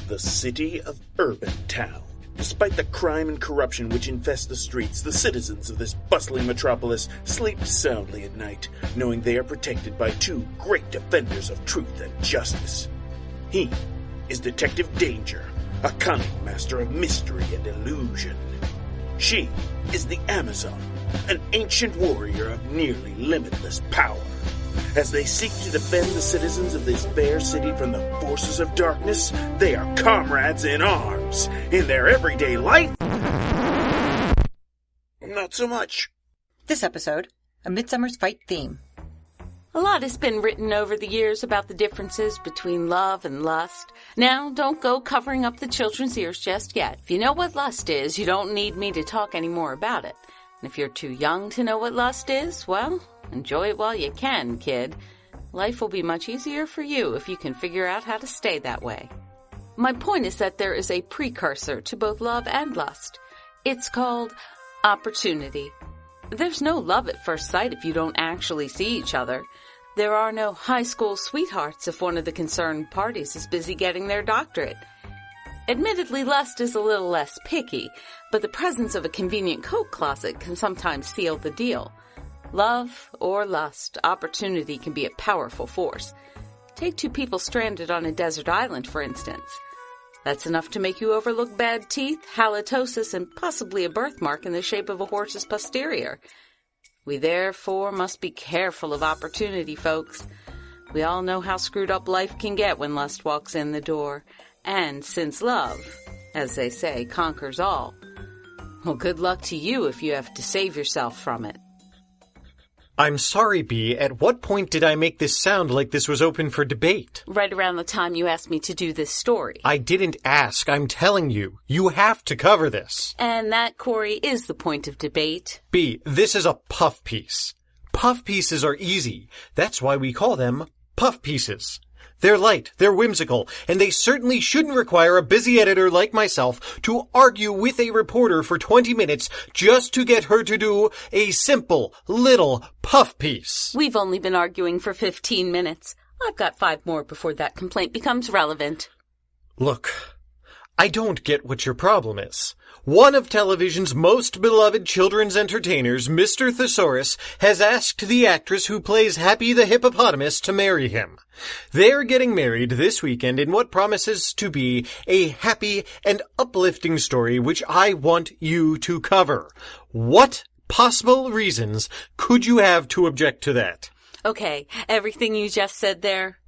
The city of Urban Town. Despite the crime and corruption which infest the streets, the citizens of this bustling metropolis sleep soundly at night, knowing they are protected by two great defenders of truth and justice. He is Detective Danger, a cunning master of mystery and illusion. She is the Amazon, an ancient warrior of nearly limitless power. As they seek to defend the citizens of this fair city from the forces of darkness, they are comrades in arms. In their everyday life, not so much. This episode, A Midsummer's Fight theme. A lot has been written over the years about the differences between love and lust. Now, don't go covering up the children's ears just yet. If you know what lust is, you don't need me to talk any more about it. And if you're too young to know what lust is, well, enjoy it while you can, kid. Life will be much easier for you if you can figure out how to stay that way. My point is that there is a precursor to both love and lust. It's called opportunity. There's no love at first sight if you don't actually see each other. There are no high school sweethearts if one of the concerned parties is busy getting their doctorate. Admittedly, lust is a little less picky, but the presence of a convenient coat closet can sometimes seal the deal. Love or lust, opportunity can be a powerful force. Take two people stranded on a desert island, for instance. That's enough to make you overlook bad teeth, halitosis, and possibly a birthmark in the shape of a horse's posterior. We therefore must be careful of opportunity, folks. We all know how screwed up life can get when lust walks in the door. And since love, as they say, conquers all, well, good luck to you if you have to save yourself from it. I'm sorry, B. At what point did I make this sound like this was open for debate? Right around the time you asked me to do this story. I didn't ask. I'm telling you. You have to cover this. And that, Corey, is the point of debate. B. This is a puff piece. Puff pieces are easy. That's why we call them puff pieces. They're light, they're whimsical, and they certainly shouldn't require a busy editor like myself to argue with a reporter for 20 minutes just to get her to do a simple, little puff piece. We've only been arguing for 15 minutes. I've got 5 more before that complaint becomes relevant. Look, I don't get what your problem is. One of television's most beloved children's entertainers, Mr. Thesaurus, has asked the actress who plays Happy the Hippopotamus to marry him. They're getting married this weekend in what promises to be a happy and uplifting story which I want you to cover. What possible reasons could you have to object to that? Okay, everything you just said there,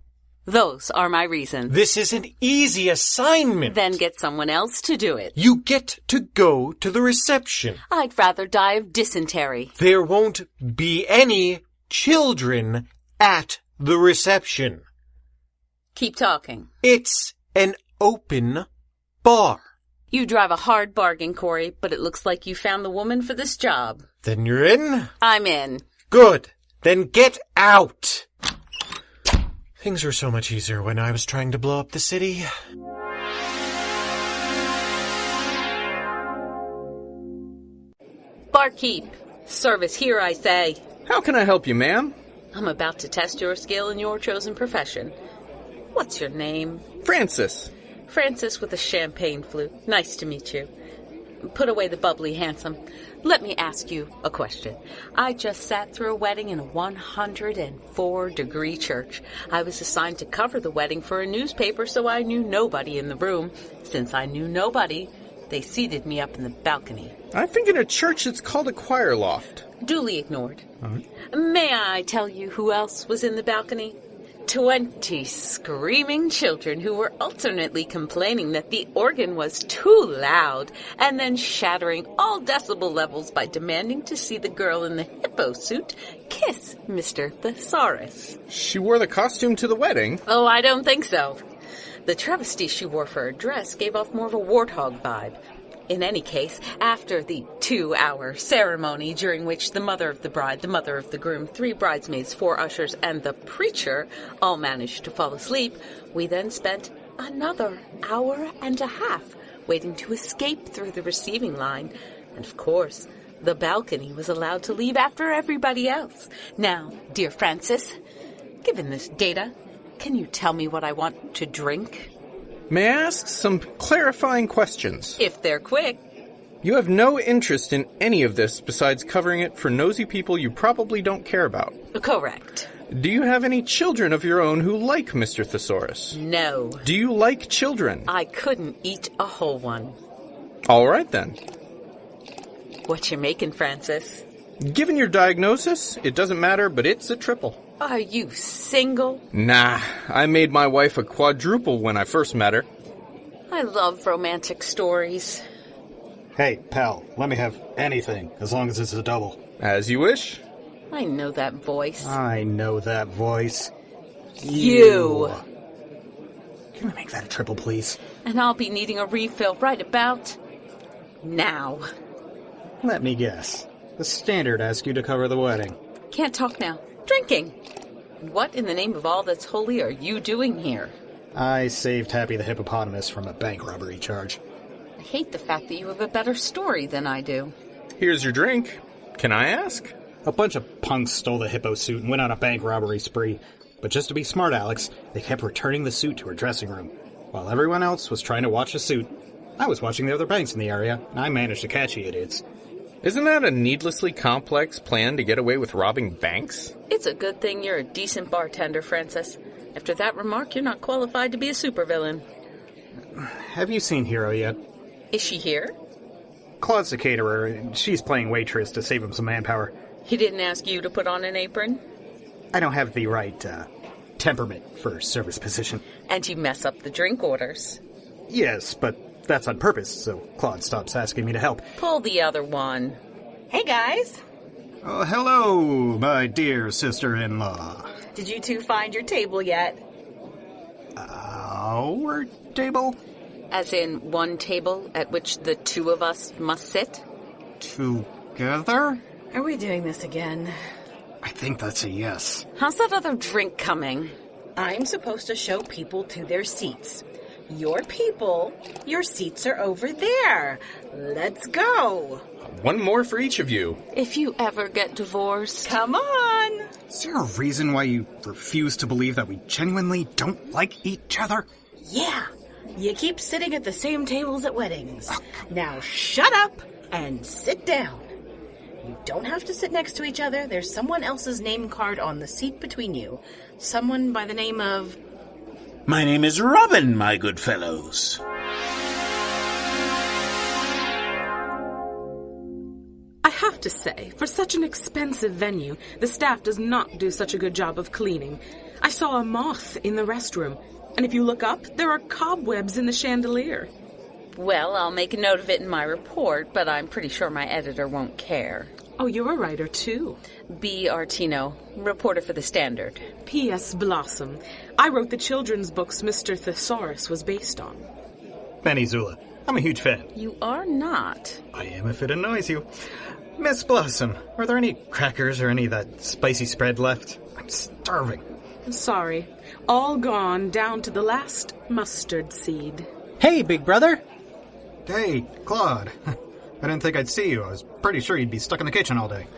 those are my reasons. This is an easy assignment. Then get someone else to do it. You get to go to the reception. I'd rather die of dysentery. There won't be any children at the reception. Keep talking. It's an open bar. You drive a hard bargain, Corey, but it looks like you found the woman for this job. Then you're in? I'm in. Good. Then get out. Things were so much easier when I was trying to blow up the city. Barkeep. Service here, I say. How can I help you, ma'am? I'm about to test your skill in your chosen profession. What's your name? Francis. Francis with a champagne flute. Nice to meet you. Put away the bubbly handsome. Let me ask you a question. I just sat through a wedding in a 104-degree church. I was assigned to cover the wedding for a newspaper, so I knew nobody in the room. Since I knew nobody, they seated me up in the balcony. I think in a church it's called a choir loft. Duly ignored. All right. May I tell you who else was in the balcony? 20 screaming children who were alternately complaining that the organ was too loud and then shattering all decibel levels by demanding to see the girl in the hippo suit kiss Mr. Thesaurus. She wore the costume to the wedding. Oh, I don't think so. The travesty she wore for her dress gave off more of a warthog vibe. In any case, after the 2-hour ceremony during which the mother of the bride, the mother of the groom, 3 bridesmaids, 4 ushers, and the preacher all managed to fall asleep, we then spent another hour and a half waiting to escape through the receiving line. And of course, the balcony was allowed to leave after everybody else. Now, dear Francis, given this data, can you tell me what I want to drink? May I ask some clarifying questions? If they're quick. You have no interest in any of this besides covering it for nosy people you probably don't care about. Correct. Do you have any children of your own who like Mr. Thesaurus? No. Do you like children? I couldn't eat a whole one. All right, then. What you making, Francis? Given your diagnosis, it doesn't matter, but it's a triple. Are you single? Nah, I made my wife a quadruple when I first met her. I love romantic stories. Hey, pal, let me have anything, as long as it's a double. As you wish. I know that voice. I know that voice. You. Can we make that a triple, please? And I'll be needing a refill right about now. Let me guess. The standard asks you to cover the wedding. Can't talk now. Drinking. What in the name of all that's holy are you doing here? I saved Happy the hippopotamus from a bank robbery charge. I hate the fact that you have a better story than I do. Here's your drink. Can I ask? A bunch of punks stole the hippo suit and went on a bank robbery spree. But just to be smart, Alex, they kept returning the suit to her dressing room. While everyone else was trying to watch the suit, I was watching the other banks in the area, and I managed to catch the idiots. Isn't that a needlessly complex plan to get away with robbing banks? It's a good thing you're a decent bartender, Francis. After that remark, you're not qualified to be a supervillain. Have you seen Hero yet? Is she here? Claude's the caterer, and she's playing waitress to save him some manpower. He didn't ask you to put on an apron? I don't have the right, temperament for service position. And you mess up the drink orders. Yes, but that's on purpose, so Claude stops asking me to help. Pull the other one. Hey, guys. Oh, hello, my dear sister-in-law. Did you two find your table yet? Our table? As in one table at which the two of us must sit? Together? Are we doing this again? I think that's a yes. How's that other drink coming? I'm supposed to show people to their seats. Your people, your seats are over there. Let's go. One more for each of you. If you ever get divorced. Come on. Is there a reason why you refuse to believe that we genuinely don't like each other? Yeah. You keep sitting at the same tables at weddings. Now shut up and sit down. You don't have to sit next to each other. There's someone else's name card on the seat between you. Someone by the name of... My name is Robin, my good fellows. I have to say, for such an expensive venue, the staff does not do such a good job of cleaning. I saw a moth in the restroom, and if you look up, there are cobwebs in the chandelier. Well, I'll make a note of it in my report, but I'm pretty sure my editor won't care. Oh, you're a writer, too. B. Artino, reporter for The Standard. P.S. Blossom. I wrote the children's books Mr. Thesaurus was based on. Benny Zula. I'm a huge fan. You are not. I am if it annoys you. Miss Blossom, are there any crackers or any of that spicy spread left? I'm starving. Sorry. All gone down to the last mustard seed. Hey, big brother. Hey, Claude. I didn't think I'd see you. I was pretty sure you'd be stuck in the kitchen all day.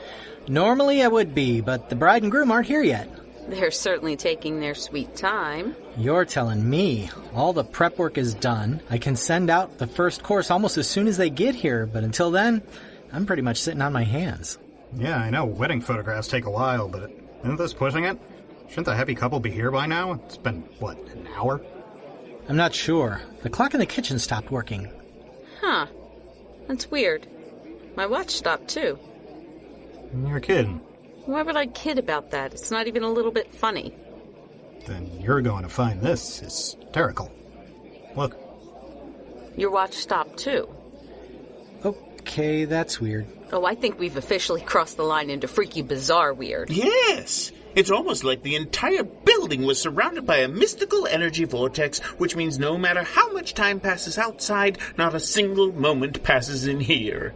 Normally I would be, but the bride and groom aren't here yet. They're certainly taking their sweet time. You're telling me. All the prep work is done. I can send out the first course almost as soon as they get here, but until then, I'm pretty much sitting on my hands. Yeah, I know wedding photographs take a while, but isn't this pushing it? Shouldn't the happy couple be here by now? It's been, what, an hour? I'm not sure. The clock in the kitchen stopped working. Huh. That's weird. My watch stopped, too. You're kidding. Why would I kid about that? It's not even a little bit funny. Then you're going to find this hysterical. Look. Your watch stopped, too. Okay, that's weird. Oh, I think we've officially crossed the line into freaky bizarre weird. Yes! It's almost like the entire building was surrounded by a mystical energy vortex, which means no matter how much time passes outside, not a single moment passes in here.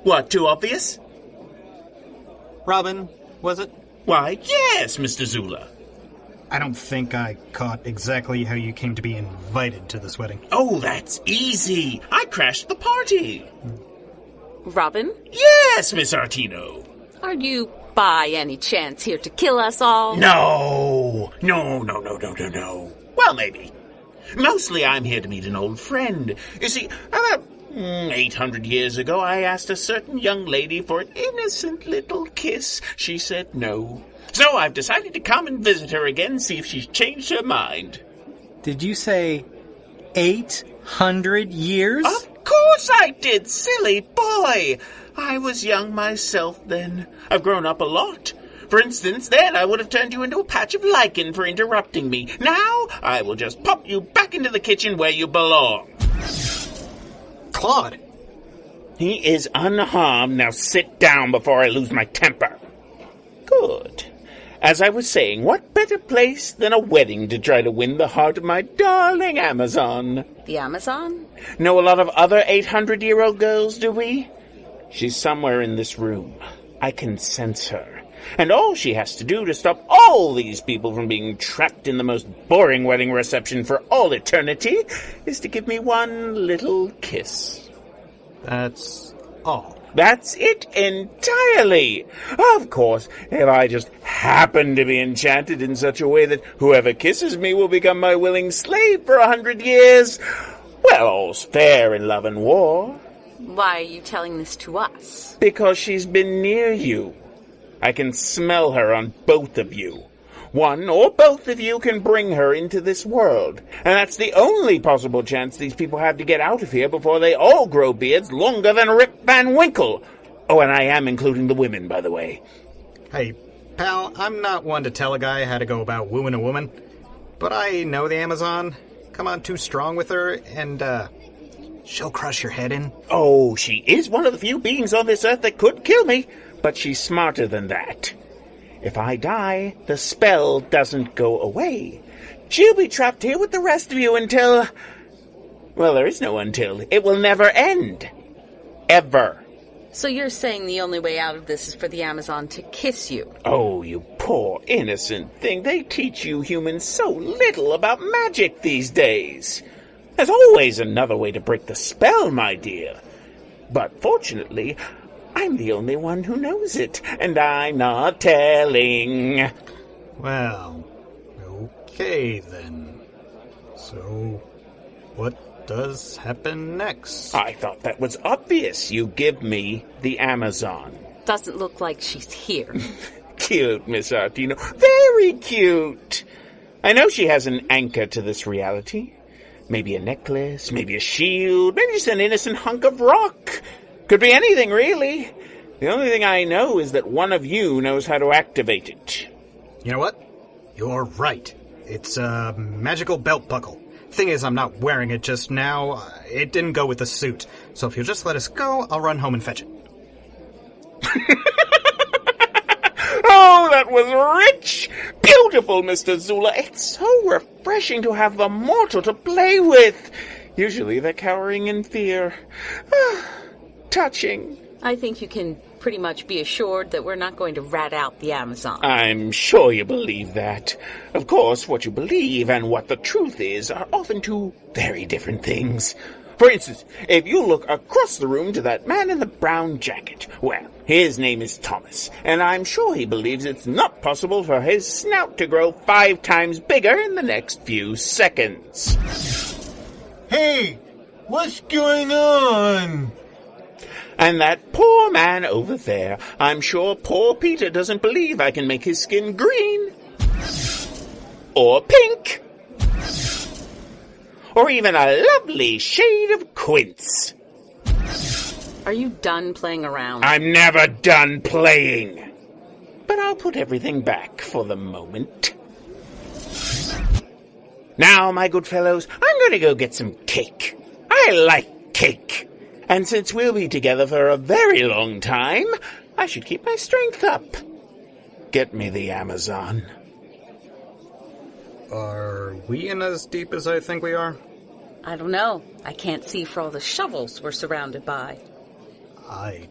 What, too obvious? Robin, was it? Why, yes, Mr. Zula. I don't think I caught exactly how you came to be invited to this wedding. Oh, that's easy. I crashed the party. Robin? Yes, Miss Artino. Are you, by any chance, here to kill us all? No. No. Well, maybe. Mostly I'm here to meet an old friend. You see, about 800 years ago, I asked a certain young lady for an innocent little kiss. She said no. So I've decided to come and visit her again, see if she's changed her mind. Did you say 800 years? Of course I did, silly boy. I was young myself then. I've grown up a lot. For instance, then I would have turned you into a patch of lichen for interrupting me. Now, I will just pop you back into the kitchen where you belong. Claude! He is unharmed. Now sit down before I lose my temper. Good. As I was saying, what better place than a wedding to try to win the heart of my darling Amazon? The Amazon? Know a lot of other 800-year-old girls, do we? She's somewhere in this room. I can sense her. And all she has to do to stop all these people from being trapped in the most boring wedding reception for all eternity is to give me one little kiss. That's all. That's it entirely. Of course, if I just happen to be enchanted in such a way that whoever kisses me will become my willing slave for 100 years, well, all's fair in love and war. Why are you telling this to us? Because she's been near you. I can smell her on both of you. One or both of you can bring her into this world. And that's the only possible chance these people have to get out of here before they all grow beards longer than Rip Van Winkle. Oh, and I am including the women, by the way. Hey, pal, I'm not one to tell a guy how to go about wooing a woman, but I know the Amazon. Come on too strong with her, and, she'll crush your head in. Oh, she is one of the few beings on this earth that could kill me, but she's smarter than that. If I die, the spell doesn't go away. She'll be trapped here with the rest of you until... Well, there is no until. It will never end. Ever. So you're saying the only way out of this is for the Amazon to kiss you? Oh, you poor innocent thing. They teach you humans so little about magic these days. There's always another way to break the spell, my dear. But fortunately, I'm the only one who knows it, and I'm not telling. Well, okay then. So, what does happen next? I thought that was obvious. You give me the Amazon. Doesn't look like she's here. Cute, Miss Artino. Very cute. I know she has an anchor to this reality. Maybe a necklace, maybe a shield, maybe just an innocent hunk of rock. Could be anything, really. The only thing I know is that one of you knows how to activate it. You know what? You're right. It's a magical belt buckle. Thing is, I'm not wearing it just now. It didn't go with the suit. So if you'll just let us go, I'll run home and fetch it. Oh, that was rich! Beautiful, Mr. Zula. It's so refreshing to have the mortal to play with. Usually they're cowering in fear. Touching. I think you can pretty much be assured that we're not going to rat out the Amazon. I'm sure you believe that. Of course, what you believe and what the truth is are often two very different things. For instance, if you look across the room to that man in the brown jacket, well, his name is Thomas, and I'm sure he believes it's not possible for his snout to grow 5 times bigger in the next few seconds. Hey, what's going on? And that poor man over there, I'm sure poor Peter doesn't believe I can make his skin green. Or pink. Or even a lovely shade of quince. Are you done playing around? I'm never done playing. But I'll put everything back for the moment. Now, my good fellows, I'm going to go get some cake. I like cake. And since we'll be together for a very long time, I should keep my strength up. Get me the Amazon. Are we in as deep as I think we are? I don't know. I can't see for all the shovels we're surrounded by. I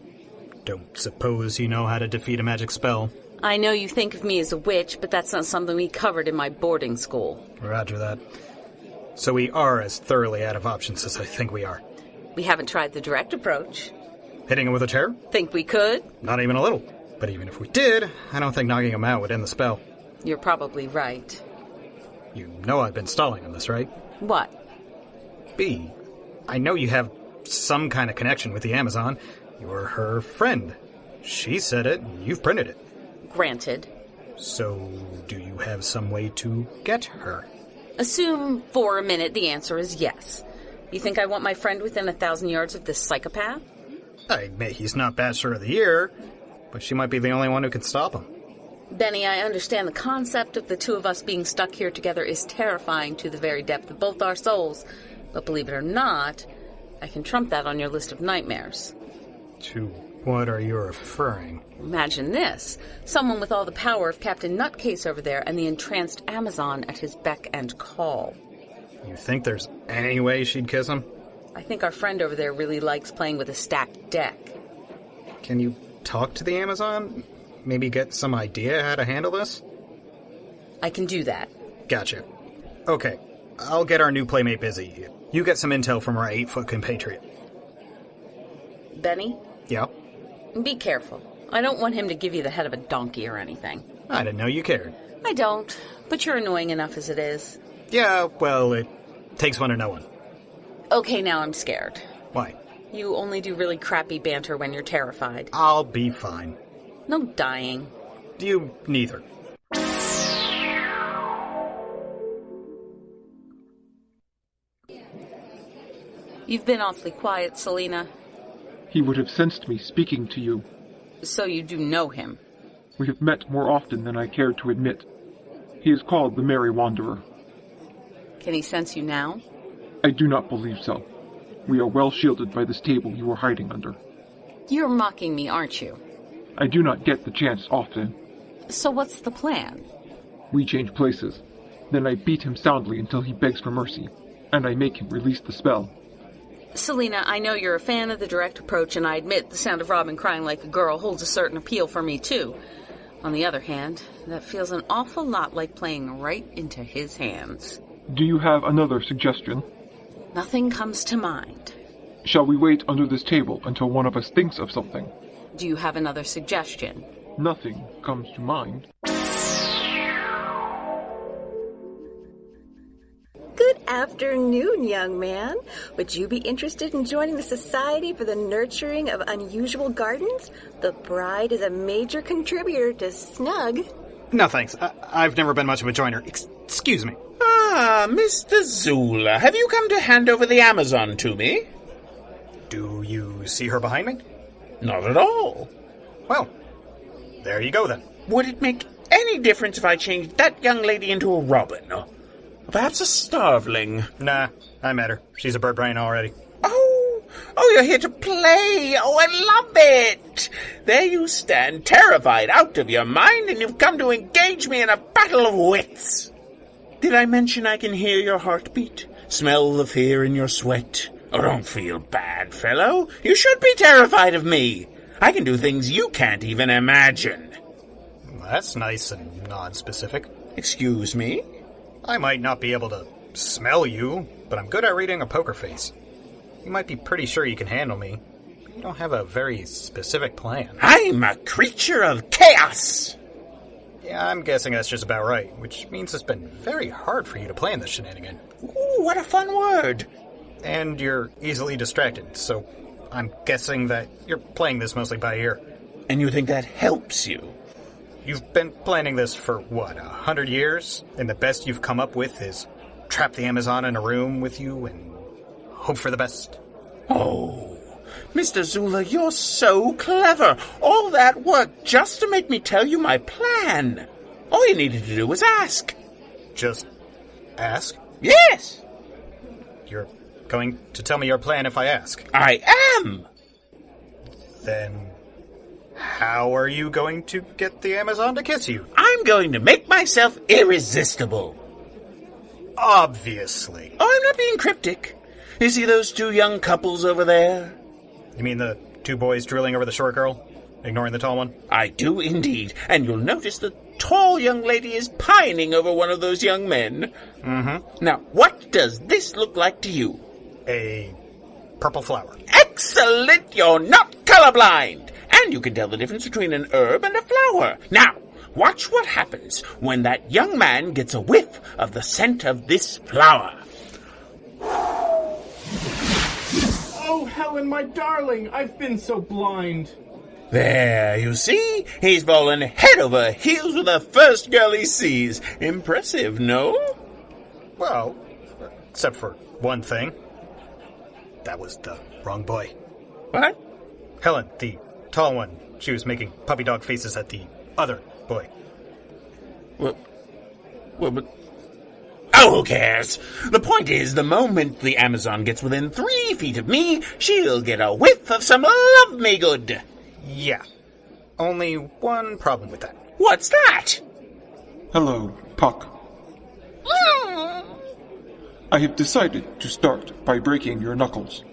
don't suppose you know how to defeat a magic spell. I know you think of me as a witch, but that's not something we covered in my boarding school. Roger that. So we are as thoroughly out of options as I think we are. We haven't tried the direct approach. Hitting him with a chair? Think we could? Not even a little. But even if we did, I don't think knocking him out would end the spell. You're probably right. You know I've been stalling on this, right? What? B, I know you have some kind of connection with the Amazon. You're her friend. She said it, and you've printed it. Granted. So, do you have some way to get her? Assume for a minute the answer is yes. You think I want my friend within 1,000 yards of this psychopath? I admit he's not Bachelor of the Year, but she might be the only one who can stop him. Benny, I understand the concept of the two of us being stuck here together is terrifying to the very depth of both our souls. But believe it or not, I can trump that on your list of nightmares. To what are you referring? Imagine this. Someone with all the power of Captain Nutcase over there and the entranced Amazon at his beck and call. You think there's any way she'd kiss him? I think our friend over there really likes playing with a stacked deck. Can you talk to the Amazon? Maybe get some idea how to handle this? I can do that. Gotcha. Okay, I'll get our new playmate busy. You get some intel from our 8-foot compatriot. Benny? Yeah? Be careful. I don't want him to give you the head of a donkey or anything. I didn't know you cared. I don't, but you're annoying enough as it is. Yeah, well, it takes one to know one. Okay, now I'm scared. Why? You only do really crappy banter when you're terrified. I'll be fine. No dying. You neither. You've been awfully quiet, Selena. He would have sensed me speaking to you. So you do know him? We have met more often than I care to admit. He is called the Merry Wanderer. Can he sense you now? I do not believe so. We are well shielded by this table you are hiding under. You're mocking me, aren't you? I do not get the chance often. So what's the plan? We change places. Then I beat him soundly until he begs for mercy, and I make him release the spell. Selena, I know you're a fan of the direct approach, and I admit the sound of Robin crying like a girl holds a certain appeal for me, too. On the other hand, that feels an awful lot like playing right into his hands. Do you have another suggestion? Nothing comes to mind. Shall we wait under this table until one of us thinks of something? Do you have another suggestion? Nothing comes to mind. Good afternoon, young man. Would you be interested in joining the Society for the Nurturing of Unusual Gardens? The bride is a major contributor to Snug. No, thanks. I've never been much of a joiner. Excuse me. Ah, Mr. Zula, have you come to hand over the Amazon to me? Do you see her behind me? Not at all. Well, there you go then. Would it make any difference if I changed that young lady into a robin? Or perhaps a starveling? Nah, I met her. She's a bird brain already. Oh, you're here to play. Oh, I love it. There you stand, terrified, out of your mind, and you've come to engage me in a battle of wits. Did I mention I can hear your heartbeat? Smell the fear in your sweat? Oh, don't feel bad, fellow. You should be terrified of me. I can do things you can't even imagine. That's nice and non-specific. Excuse me? I might not be able to smell you, but I'm good at reading a poker face. You might be pretty sure you can handle me, but you don't have a very specific plan. I'm a creature of chaos! Yeah, I'm guessing that's just about right, which means it's been very hard for you to plan this shenanigan. Ooh, what a fun word! And you're easily distracted, so I'm guessing that you're playing this mostly by ear. And you think that helps you? You've been planning this for, 100 years? And the best you've come up with is trap the Amazon in a room with you and hope for the best? Oh, Mr. Zula, you're so clever. All that work just to make me tell you my plan. All you needed to do was ask. Just ask? Yes. You're going to tell me your plan if I ask? I am. Then how are you going to get the Amazon to kiss you? I'm going to make myself irresistible. Obviously. Oh, I'm not being cryptic. You see those two young couples over there? You mean the two boys drooling over the short girl, ignoring the tall one? I do indeed. And you'll notice the tall young lady is pining over one of those young men. Mm-hmm. Now, what does this look like to you? A purple flower. Excellent! You're not colorblind! And you can tell the difference between an herb and a flower. Now, Watch what happens when that young man gets a whiff of the scent of this flower. Oh, Helen, my darling, I've been so blind. There, you see? He's fallen head over heels with the first girl he sees. Impressive, no? Well, except for one thing. That was the wrong boy. What? Helen, the tall one. She was making puppy dog faces at the other boy. Well, but... Oh, who cares? The point is, the moment the Amazon gets within 3 feet of me, she'll get a whiff of some love-me-good. Yeah. Only one problem with that. What's that? Hello, Puck. I have decided to start by breaking your knuckles.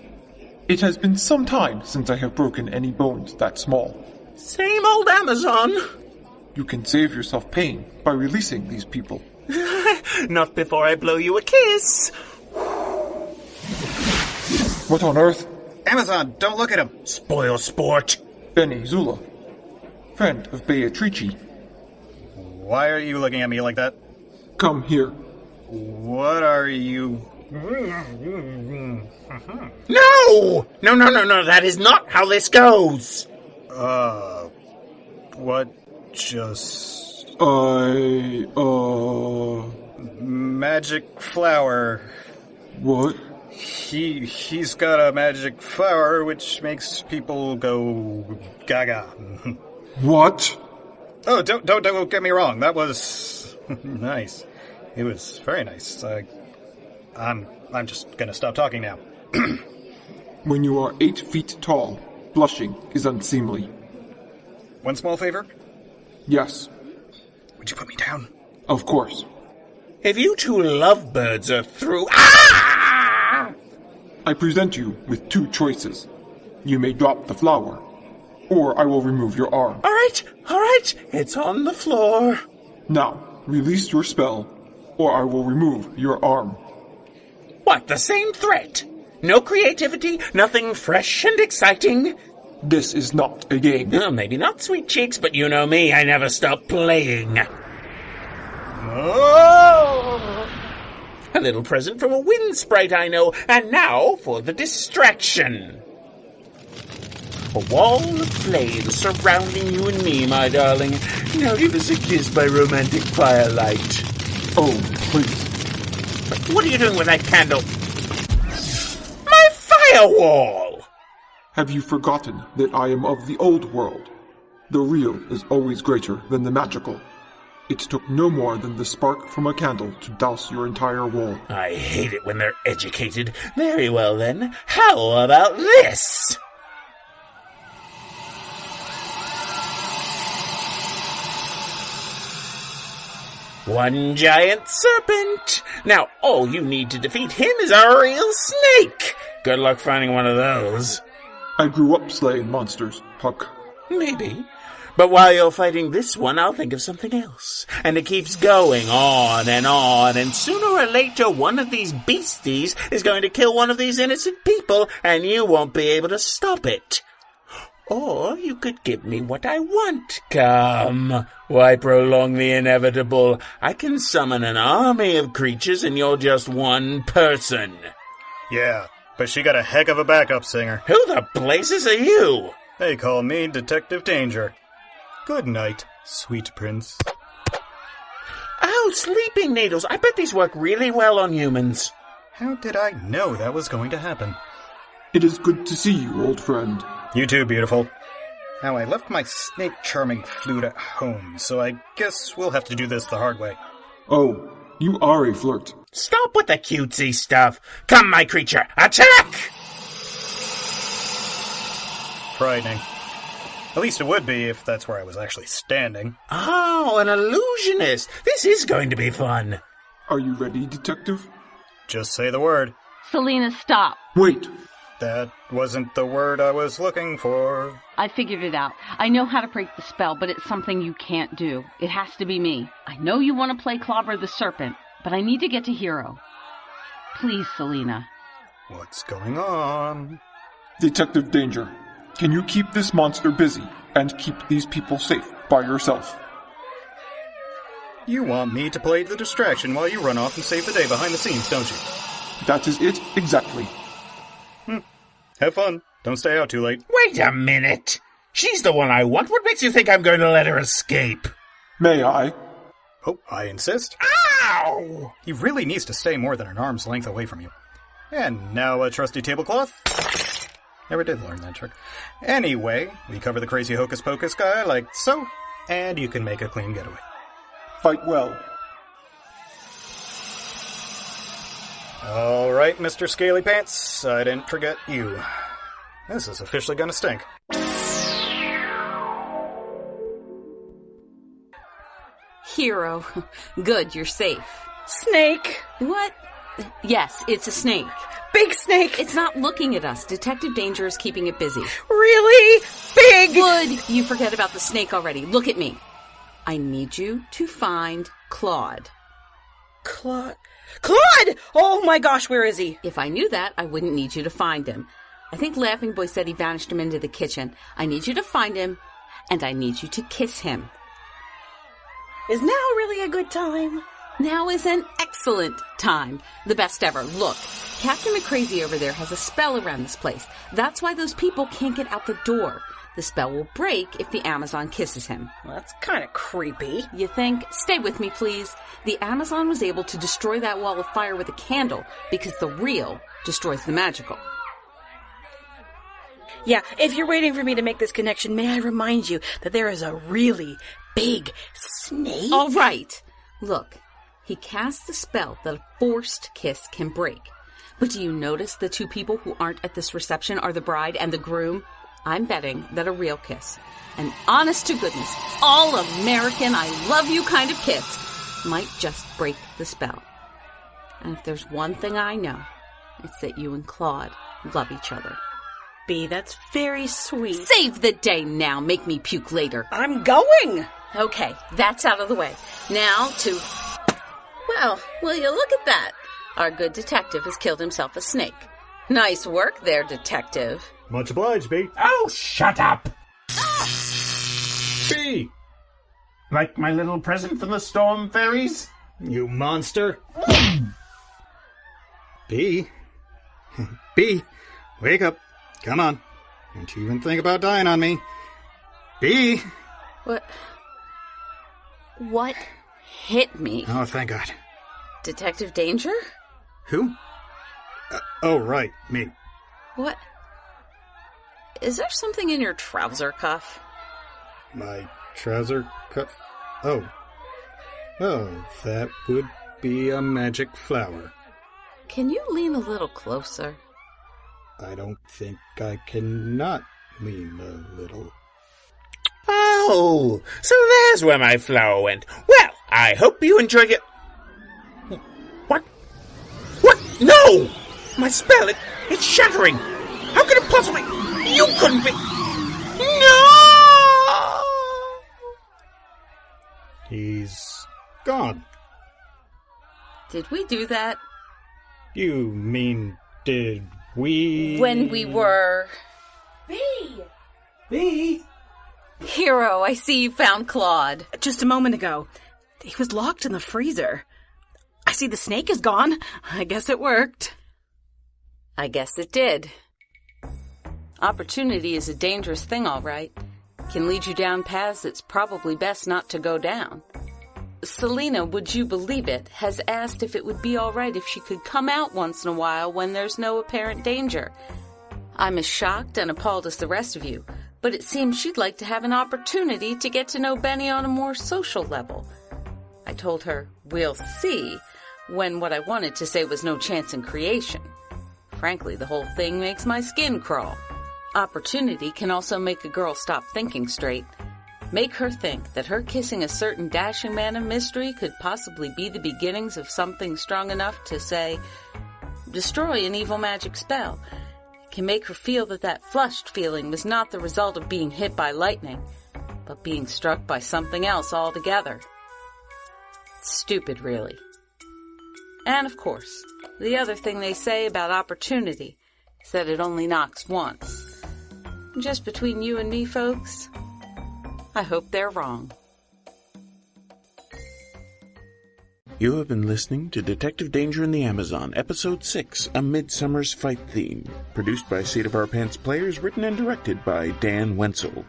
It has been some time since I have broken any bones that small. Same old Amazon. You can save yourself pain by releasing these people. Not before I blow you a kiss. What on earth? Amazon, don't look at him. Spoil sport. Benny Zula, friend of Beatrice. Why are you looking at me like that? Come here. What are you... No! No, that is not how this goes. What just... Magic flower. What? He's got a magic flower which makes people go gaga. What? Oh, don't get me wrong. That was nice. It was very nice. I'm just gonna stop talking now. When you are 8 feet tall, blushing is unseemly. One small favor? Yes. Would you put me down? Of course. If you two lovebirds are through... Ah! I present you with 2 choices. You may drop the flower, or I will remove your arm. All right. It's on the floor. Now, release your spell, or I will remove your arm. What, the same threat? No creativity, nothing fresh and exciting? This is not a game. Well, maybe not, sweet cheeks, but you know me, I never stop playing. Oh! A little present from a wind sprite, I know, and now for the distraction. A wall of flame surrounding you and me, my darling. Now give us a kiss by romantic firelight. Oh, please. What are you doing with that candle? My firewall! Have you forgotten that I am of the old world? The real is always greater than the magical. It took no more than the spark from a candle to douse your entire wall. I hate it when they're educated. Very well then, how about this? One giant serpent. Now all you need to defeat him is a real snake. Good luck finding one of those. I grew up slaying monsters, Puck. Maybe. But while you're fighting this one, I'll think of something else. And it keeps going on, and sooner or later one of these beasties is going to kill one of these innocent people, and you won't be able to stop it. Or you could give me what I want. Come, why prolong the inevitable? I can summon an army of creatures and you're just one person. Yeah, but she got a heck of a backup singer. Who the blazes are you? They call me Detective Danger. Good night, sweet prince. Oh, sleeping needles. I bet these work really well on humans. How did I know that was going to happen? It is good to see you, old friend. You too, beautiful. Now, I left my snake charming flute at home, so I guess we'll have to do this the hard way. Oh, you are a flirt. Stop with the cutesy stuff. Come, my creature, attack! Frightening. At least it would be if that's where I was actually standing. Oh, an illusionist. This is going to be fun. Are you ready, detective? Just say the word. Selena, stop. Wait. That wasn't the word I was looking for. I figured it out. I know how to break the spell, but it's something you can't do. It has to be me. I know you want to play Clobber the Serpent, but I need to get to Hero. Please, Selena. What's going on? Detective Danger, can you keep this monster busy and keep these people safe by yourself? You want me to play the distraction while you run off and save the day behind the scenes, don't you? That is it, exactly. Have fun. Don't stay out too late. Wait a minute. She's the one I want. What makes you think I'm going to let her escape? May I? Oh, I insist. Ow! He really needs to stay more than an arm's length away from you. And now a trusty tablecloth. Never did learn that trick. Anyway, we cover the crazy hocus-pocus guy like so, and you can make a clean getaway. Fight well. All right, Mr. Scaly Pants, I didn't forget you. This is officially gonna stink. Hero. Good, you're safe. Snake. What? Yes, it's a snake. Big snake. It's not looking at us. Detective Danger is keeping it busy. Really big. Would you forget about the snake already? Look at me. I need you to find Claude. Claude! Oh my gosh, where is he? If I knew that, I wouldn't need you to find him. I think Laughing Boy said he vanished him into the kitchen. I need you to find him, and I need you to kiss him. Is now really a good time? Now is an excellent time. The best ever. Look, Captain McCrazy over there has a spell around this place. That's why those people can't get out the door. The spell will break if the Amazon kisses him. Well, that's kind of creepy. You think? Stay with me, please. The Amazon was able to destroy that wall of fire with a candle because the real destroys the magical. Yeah, if you're waiting for me to make this connection, may I remind you that there is a really big snake? All right. Look, he casts a spell that a forced kiss can break. But do you notice the two people who aren't at this reception are the bride and the groom? I'm betting that a real kiss, an honest to goodness, all American, I love you kind of kiss, might just break the spell. And if there's one thing I know, it's that you and Claude love each other. B, that's very sweet. Save the day now. Make me puke later. I'm going. Okay, that's out of the way. Now to... Well, will you look at that? Our good detective has killed himself a snake. Nice work there, detective. Much obliged, B. Oh, shut up! B! Like my little present from the storm fairies? You monster. B. B, wake up. Come on. Don't you even think about dying on me. B! What hit me? Oh, thank God. Detective Danger? Who? Oh, right, me. What? Is there something in your trouser cuff? My trouser cuff? Oh. Oh, that would be a magic flower. Can you lean a little closer? I don't think I can not lean a little. Oh, so there's where my flower went. Well, I hope you enjoy it. What? What? No! My spell, it's shattering. How could it possibly... You couldn't be... No! He's gone. Did we do that? You mean, did we... When we were... B! Hero, I see you found Claude. Just a moment ago. He was locked in the freezer. I see the snake is gone. I guess it worked. I guess it did. Opportunity is a dangerous thing, all right. Can lead you down paths it's probably best not to go down. Selena, would you believe it, has asked if it would be all right if she could come out once in a while when there's no apparent danger. I'm as shocked and appalled as the rest of you, but it seems she'd like to have an opportunity to get to know Benny on a more social level. I told her, we'll see, when what I wanted to say was no chance in creation. Frankly, the whole thing makes my skin crawl. Opportunity can also make a girl stop thinking straight. Make her think that her kissing a certain dashing man of mystery could possibly be the beginnings of something strong enough to, say, destroy an evil magic spell. It can make her feel that that flushed feeling was not the result of being hit by lightning, but being struck by something else altogether. Stupid, really. And of course, the other thing they say about opportunity is that it only knocks once. Just between you and me, folks, I hope they're wrong. You have been listening to Detective Danger in the Amazon, Episode 6, A Midsummer's Fight Theme, produced by Seat of Our Pants Players, written and directed by Dan Wenzel.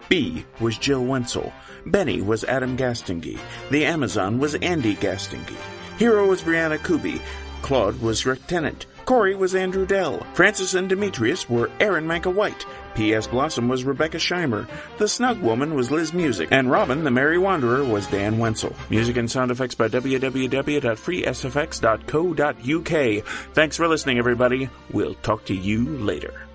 B was Jill Wenzel. Benny was Adam Gastongi. The Amazon was Andy Gastongi. Hero was Brianna Kubi. Claude was Rick Tennant. Corey was Andrew Dell. Francis and Demetrius were Aaron Manka White. P.S. Blossom was Rebecca Scheimer. The Snug Woman was Liz Music. And Robin, the Merry Wanderer, was Dan Wenzel. Music and sound effects by www.freesfx.co.uk. Thanks for listening, everybody. We'll talk to you later.